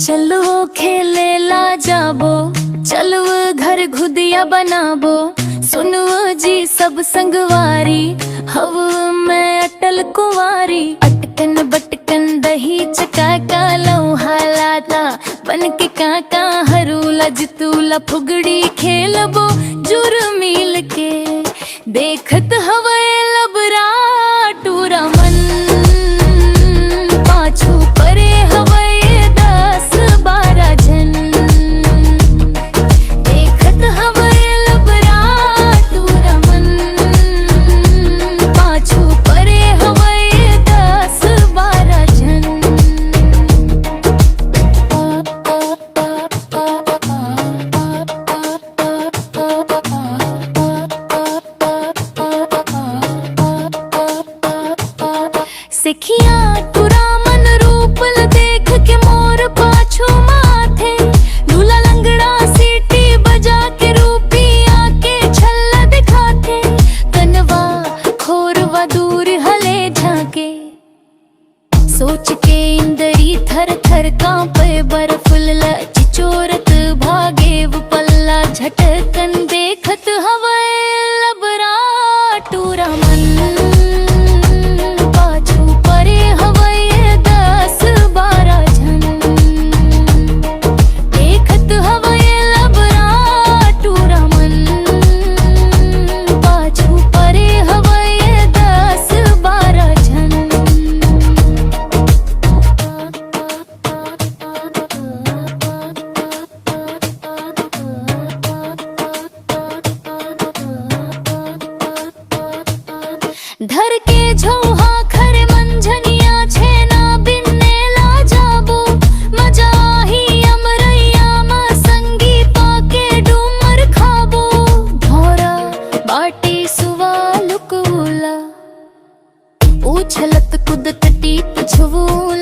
चलो खेले ला जाबो, चलो घर घुदिया बनाबो। सुनो जी सब संगवारी, हव मैं अटल कुंवारी। अटकन बटकन दही चका का लऊ हालाता, बन के काका हरूला जितूला फुगड़ी खेलबो। जुर मिल के देखत हवे लबरा टूरा मन, पाछू परे हवे 10-12 जन। देखत हवे लबरा टूरा मन, पाछू परे हवे 10-12 जन। सिखिया टूरा मन रूप ल देख के मोर पाछू माथे। लूला लंगड़ा सीटी बजा के रूपिया के छल्ला दिखाते। कनवा खोरवा दूर हले झाके, सोच के इंदरी थर थर कांपे। बर्फ चिचोरत भागे वो पल्ला, झटकन देखत हवे लबरा टूरा मन। धर के झोहा खरे मंझनिया छेना बिन्ने ला जाबो। मजा ही अमरैया मा संगी पाके डूमर खाबो। भौरा बाटी सुवा लुकूला, उछलत कुदत टीप झुवूला।